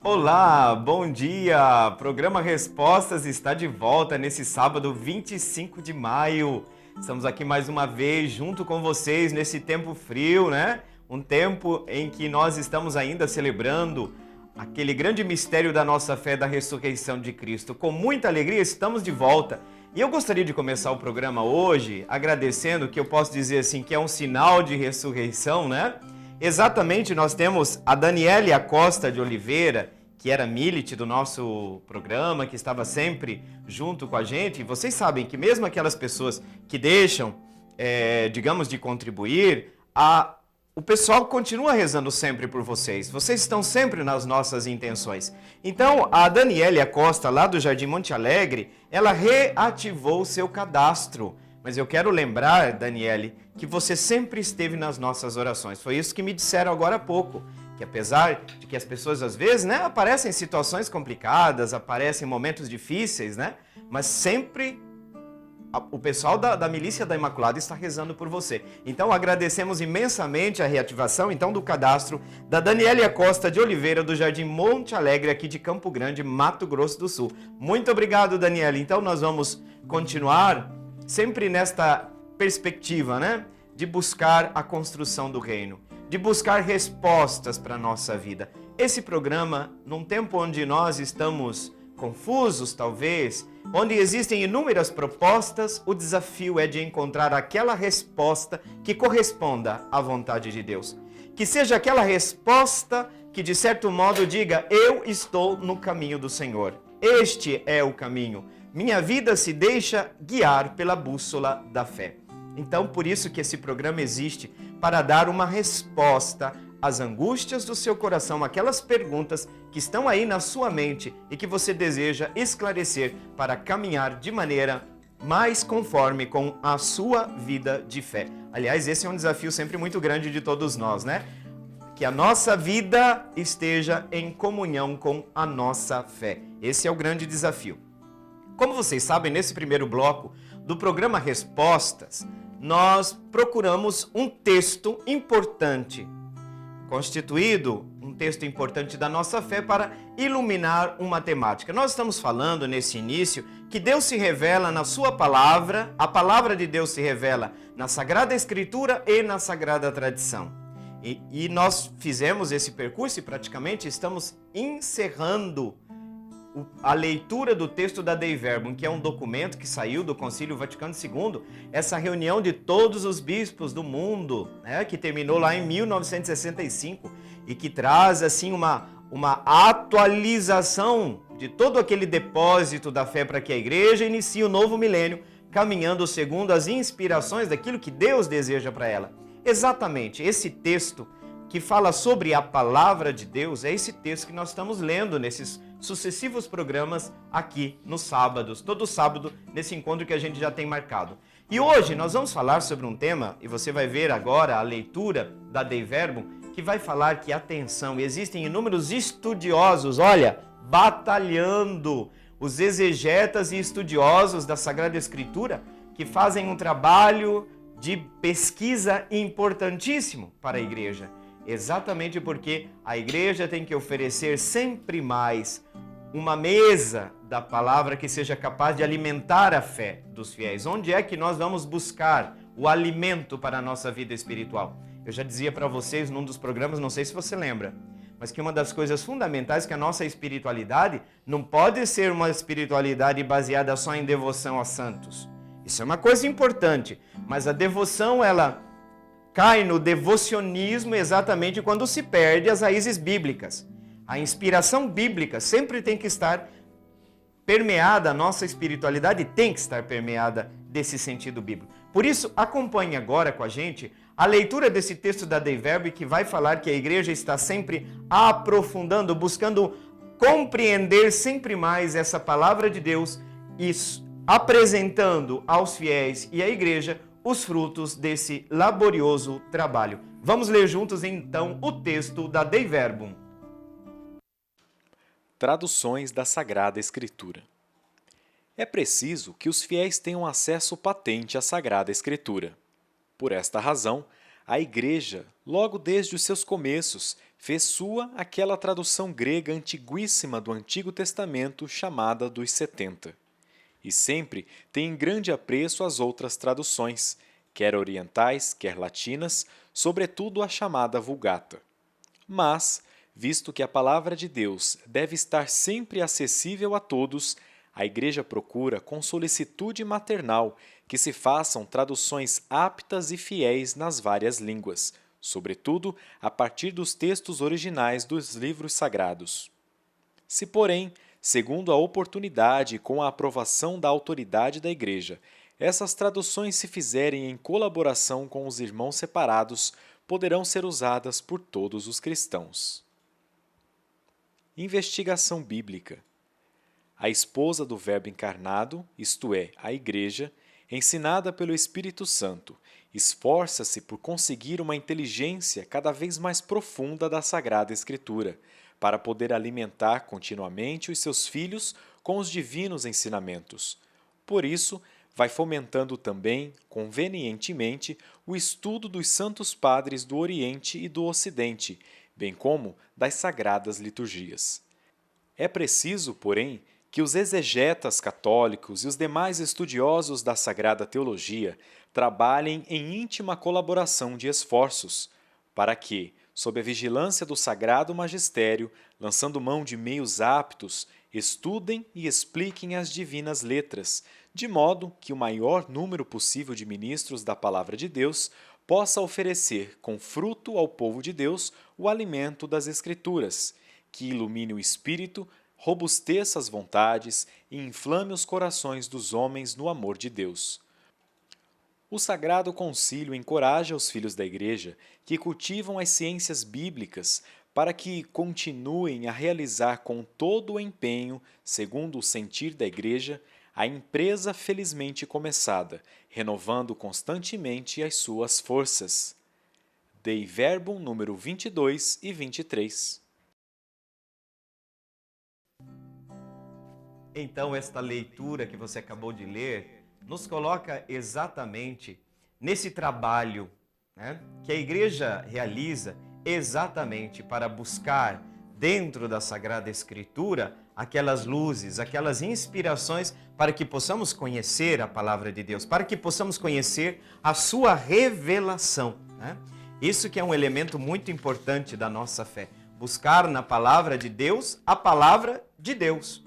Olá, bom dia! Programa Respostas está de volta nesse sábado 25 de maio. Estamos aqui mais uma vez junto com vocês nesse tempo frio, né? Um tempo em que nós estamos ainda celebrando aquele grande mistério da nossa fé da ressurreição de Cristo. Com muita alegria estamos de volta. E eu gostaria de começar o programa hoje agradecendo, que eu posso dizer assim, que é um sinal de ressurreição, né? Exatamente, nós temos a Daniele Acosta de Oliveira, que era milite do nosso programa, que estava sempre junto com a gente. E vocês sabem que mesmo aquelas pessoas que deixam, digamos, de contribuir, o pessoal continua rezando sempre por vocês. Vocês estão sempre nas nossas intenções. Então, a Daniele Acosta, lá do Jardim Monte Alegre, ela reativou o seu cadastro. Mas eu quero lembrar, Daniele, que você sempre esteve nas nossas orações. Foi isso que me disseram agora há pouco. Que apesar de que as pessoas às vezes, né, aparecem em situações complicadas, aparecem em momentos difíceis, né? Mas sempre o pessoal da Milícia da Imaculada está rezando por você. Então agradecemos imensamente a reativação então do cadastro da Daniele Acosta de Oliveira, do Jardim Monte Alegre, aqui de Campo Grande, Mato Grosso do Sul. Muito obrigado, Daniele. Então nós vamos continuar sempre nesta perspectiva, né? De buscar a construção do reino, de buscar respostas para a nossa vida. Esse programa, num tempo onde nós estamos confusos, talvez, onde existem inúmeras propostas, o desafio é de encontrar aquela resposta que corresponda à vontade de Deus. Que seja aquela resposta que, de certo modo, diga: eu estou no caminho do Senhor. Este é o caminho. Minha vida se deixa guiar pela bússola da fé. Então, por isso que esse programa existe, para dar uma resposta às angústias do seu coração, aquelas perguntas que estão aí na sua mente e que você deseja esclarecer para caminhar de maneira mais conforme com a sua vida de fé. Aliás, esse é um desafio sempre muito grande de todos nós, né? Que a nossa vida esteja em comunhão com a nossa fé. Esse é o grande desafio. Como vocês sabem, nesse primeiro bloco do programa Respostas, nós procuramos um texto importante, constituído um texto importante da nossa fé para iluminar uma temática. Nós estamos falando nesse início que Deus se revela na sua palavra, a palavra de Deus se revela na Sagrada Escritura e na Sagrada Tradição. E nós fizemos esse percurso e praticamente estamos encerrando a leitura do texto da Dei Verbum, que é um documento que saiu do Concílio Vaticano II, essa reunião de todos os bispos do mundo, né, que terminou lá em 1965 e que traz assim uma atualização de todo aquele depósito da fé para que a igreja inicie o novo milênio, caminhando segundo as inspirações daquilo que Deus deseja para ela. Exatamente, esse texto que fala sobre a palavra de Deus, é esse texto que nós estamos lendo nesses sucessivos programas aqui nos sábados, todo sábado, nesse encontro que a gente já tem marcado. E hoje nós vamos falar sobre um tema, e você vai ver agora a leitura da Dei Verbum, que vai falar que, atenção, existem inúmeros estudiosos, olha, batalhando, os exegetas e estudiosos da Sagrada Escritura, que fazem um trabalho de pesquisa importantíssimo para a igreja. Exatamente porque a igreja tem que oferecer sempre mais uma mesa da palavra que seja capaz de alimentar a fé dos fiéis. Onde é que nós vamos buscar o alimento para a nossa vida espiritual? Eu já dizia para vocês num dos programas, não sei se você lembra, mas que uma das coisas fundamentais é que a nossa espiritualidade não pode ser uma espiritualidade baseada só em devoção a santos. Isso é uma coisa importante, mas a devoção, ela cai no devocionismo exatamente quando se perde as raízes bíblicas. A inspiração bíblica sempre tem que estar permeada, a nossa espiritualidade tem que estar permeada desse sentido bíblico. Por isso, acompanhe agora com a gente a leitura desse texto da Dei Verbum, que vai falar que a igreja está sempre aprofundando, buscando compreender sempre mais essa palavra de Deus e apresentando aos fiéis e à igreja os frutos desse laborioso trabalho. Vamos ler juntos então o texto da Dei Verbum. Traduções da Sagrada Escritura. É preciso que os fiéis tenham acesso patente à Sagrada Escritura. Por esta razão, a Igreja, logo desde os seus começos, fez sua aquela tradução grega antiguíssima do Antigo Testamento chamada dos 70. E sempre tem em grande apreço as outras traduções, quer orientais, quer latinas, sobretudo a chamada Vulgata. Mas, visto que a palavra de Deus deve estar sempre acessível a todos, a Igreja procura com solicitude maternal que se façam traduções aptas e fiéis nas várias línguas, sobretudo a partir dos textos originais dos livros sagrados. Se, porém, segundo a oportunidade e com a aprovação da autoridade da Igreja, essas traduções se fizerem em colaboração com os irmãos separados, poderão ser usadas por todos os cristãos. Investigação bíblica. A esposa do Verbo encarnado, isto é, a Igreja, ensinada pelo Espírito Santo, esforça-se por conseguir uma inteligência cada vez mais profunda da Sagrada Escritura, para poder alimentar continuamente os seus filhos com os divinos ensinamentos. Por isso, vai fomentando também, convenientemente, o estudo dos santos padres do Oriente e do Ocidente, bem como das sagradas liturgias. É preciso, porém, que os exegetas católicos e os demais estudiosos da Sagrada Teologia trabalhem em íntima colaboração de esforços, para que, sob a vigilância do Sagrado Magistério, lançando mão de meios aptos, estudem e expliquem as divinas letras, de modo que o maior número possível de ministros da Palavra de Deus possa oferecer com fruto ao povo de Deus o alimento das Escrituras, que ilumine o espírito, robusteça as vontades e inflame os corações dos homens no amor de Deus. O Sagrado Concílio encoraja os filhos da Igreja que cultivam as ciências bíblicas para que continuem a realizar com todo o empenho, segundo o sentir da Igreja, a empresa felizmente começada, renovando constantemente as suas forças. Dei Verbum número 22 e 23. Então, esta leitura que você acabou de ler nos coloca exatamente nesse trabalho, né, que a Igreja realiza exatamente para buscar dentro da Sagrada Escritura aquelas luzes, aquelas inspirações para que possamos conhecer a Palavra de Deus, para que possamos conhecer a sua revelação, né? Isso que é um elemento muito importante da nossa fé, buscar na Palavra de Deus a Palavra de Deus.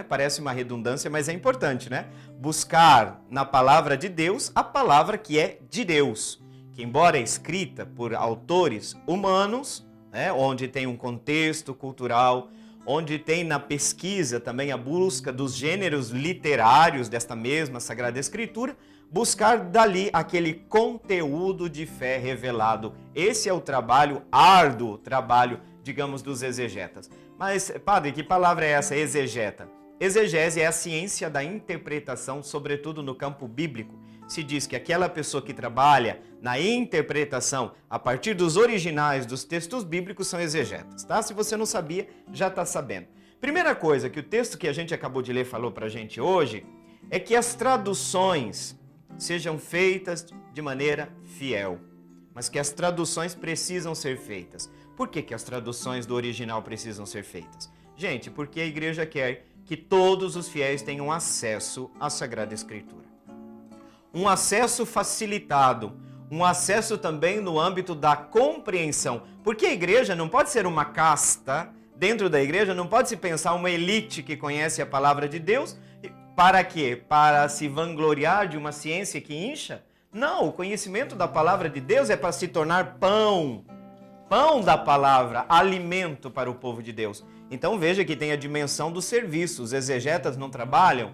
Parece uma redundância, mas é importante, né? Buscar na palavra de Deus a palavra que é de Deus, que embora é escrita por autores humanos, né, onde tem um contexto cultural, onde tem na pesquisa também a busca dos gêneros literários desta mesma Sagrada Escritura, buscar dali aquele conteúdo de fé revelado. Esse é o trabalho árduo, trabalho, digamos, dos exegetas. Mas, padre, que palavra é essa, exegeta? Exegese é a ciência da interpretação, sobretudo no campo bíblico. Se diz que aquela pessoa que trabalha na interpretação a partir dos originais dos textos bíblicos são exegetas, tá? Se você não sabia, já está sabendo. Primeira coisa que o texto que a gente acabou de ler falou para a gente hoje é que as traduções sejam feitas de maneira fiel, mas que as traduções precisam ser feitas. Por que as traduções do original precisam ser feitas? Gente, porque a Igreja quer que todos os fiéis tenham acesso à Sagrada Escritura. Um acesso facilitado, um acesso também no âmbito da compreensão, porque a Igreja não pode ser uma casta, dentro da Igreja não pode se pensar uma elite que conhece a Palavra de Deus, para quê? Para se vangloriar de uma ciência que incha? Não, o conhecimento da Palavra de Deus é para se tornar pão da Palavra, alimento para o povo de Deus. Então veja que tem a dimensão do serviço. Os exegetas não trabalham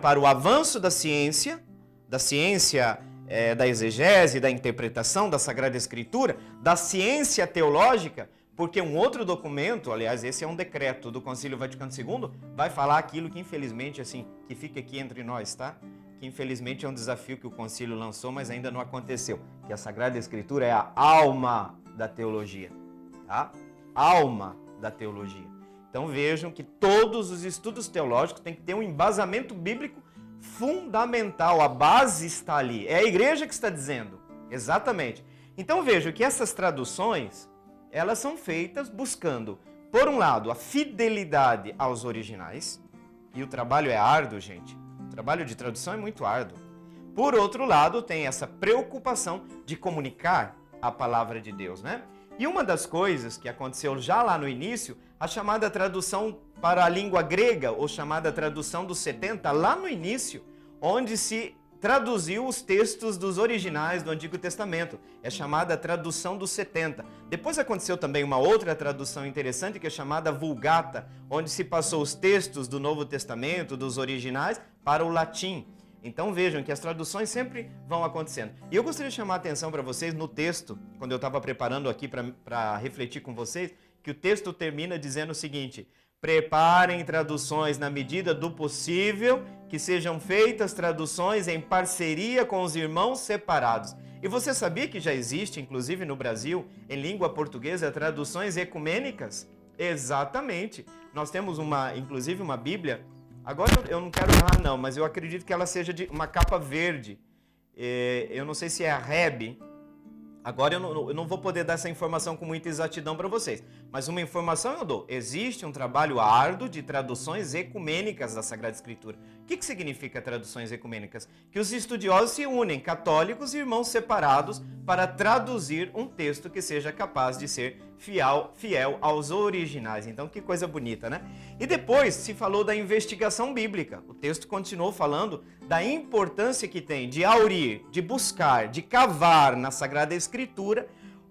para o avanço da ciência da exegese, da interpretação da Sagrada Escritura, da ciência teológica, porque um outro documento, aliás, esse é um decreto do Concílio Vaticano II, vai falar aquilo que infelizmente, assim, que fica aqui entre nós, tá? Que infelizmente é um desafio que o Concílio lançou, mas ainda não aconteceu, que a Sagrada Escritura é a alma da teologia, tá? Alma da teologia. Então vejam que todos os estudos teológicos têm que ter um embasamento bíblico fundamental, a base está ali, é a Igreja que está dizendo, exatamente. Então vejam que essas traduções, elas são feitas buscando, por um lado, a fidelidade aos originais, e o trabalho é árduo, gente. O trabalho de tradução é muito árduo. Por outro lado, tem essa preocupação de comunicar a palavra de Deus, né? E uma das coisas que aconteceu já lá no início, a chamada tradução para a língua grega, ou chamada tradução dos 70, lá no início, onde se traduziu os textos dos originais do Antigo Testamento. É chamada tradução dos 70. Depois aconteceu também uma outra tradução interessante, que é chamada Vulgata, onde se passou os textos do Novo Testamento, dos originais, para o latim. Então vejam que as traduções sempre vão acontecendo. E eu gostaria de chamar a atenção para vocês no texto, quando eu estava preparando aqui para refletir com vocês, que o texto termina dizendo o seguinte: preparem traduções na medida do possível, que sejam feitas traduções em parceria com os irmãos separados. E você sabia que já existe, inclusive no Brasil, em língua portuguesa, traduções ecumênicas? Exatamente. Nós temos inclusive uma Bíblia. Agora eu não quero errar não, mas eu acredito que ela seja de uma capa verde. Eu não sei se é a Reb. Agora eu não vou poder dar essa informação com muita exatidão para vocês, mas uma informação eu dou. Existe um trabalho árduo de traduções ecumênicas da Sagrada Escritura. O que significa traduções ecumênicas? Que os estudiosos se unem, católicos e irmãos separados, para traduzir um texto que seja capaz de ser fiel aos originais. Então, que coisa bonita, né? E depois se falou da investigação bíblica. O texto continuou falando da importância que tem de aurir, de buscar, de cavar na Sagrada Escritura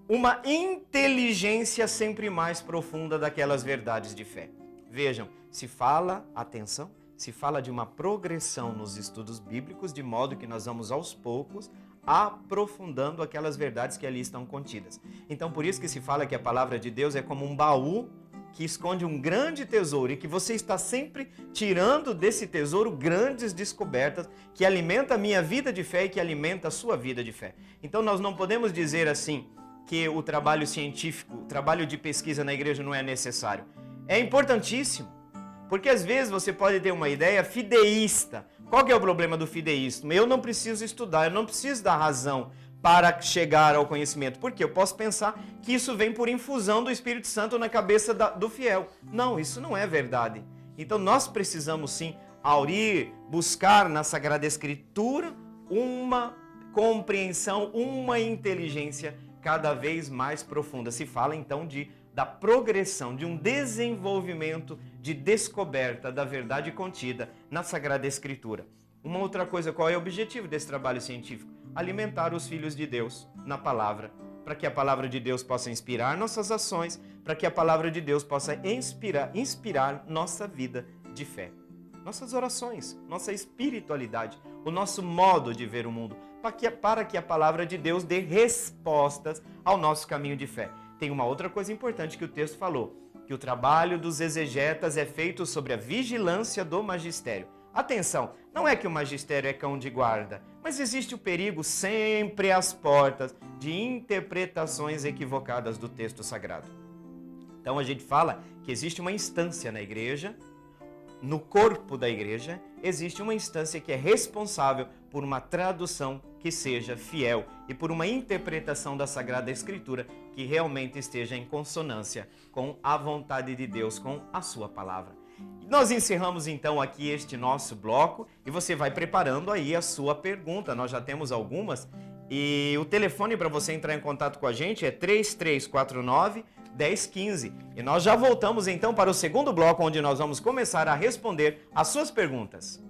uma inteligência sempre mais profunda daquelas verdades de fé. Vejam, se fala, atenção, se fala de uma progressão nos estudos bíblicos, de modo que nós vamos aos poucos aprofundando aquelas verdades que ali estão contidas. Então, por isso que se fala que a palavra de Deus é como um baú que esconde um grande tesouro e que você está sempre tirando desse tesouro grandes descobertas que alimenta a minha vida de fé e que alimenta a sua vida de fé. Então, nós não podemos dizer assim que o trabalho científico, o trabalho de pesquisa na igreja não é necessário. É importantíssimo, porque às vezes você pode ter uma ideia fideísta. Qual que é o problema do fideísmo? Eu não preciso estudar, eu não preciso da razão para chegar ao conhecimento, porque eu posso pensar que isso vem por infusão do Espírito Santo na cabeça do fiel. Não, isso não é verdade. Então nós precisamos sim aurir, buscar na Sagrada Escritura uma compreensão, uma inteligência cada vez mais profunda. Se fala então da progressão, de um desenvolvimento, de descoberta da verdade contida na Sagrada Escritura. Uma outra coisa, qual é o objetivo desse trabalho científico? Alimentar os filhos de Deus na palavra, para que a palavra de Deus possa inspirar nossas ações, para que a palavra de Deus possa inspirar nossa vida de fé. Nossas orações, nossa espiritualidade, o nosso modo de ver o mundo, para que a palavra de Deus dê respostas ao nosso caminho de fé. Tem uma outra coisa importante que o texto falou, que o trabalho dos exegetas é feito sobre a vigilância do magistério. Atenção, não é que o magistério é cão de guarda, mas existe o perigo sempre às portas de interpretações equivocadas do texto sagrado. Então a gente fala que existe uma instância na igreja, no corpo da igreja, existe uma instância que é responsável por uma tradução que seja fiel e por uma interpretação da Sagrada Escritura que realmente esteja em consonância com a vontade de Deus, com a sua palavra. Nós encerramos então aqui este nosso bloco e você vai preparando aí a sua pergunta. Nós já temos algumas e o telefone para você entrar em contato com a gente é 3349-1015. E nós já voltamos então para o segundo bloco, onde nós vamos começar a responder as suas perguntas.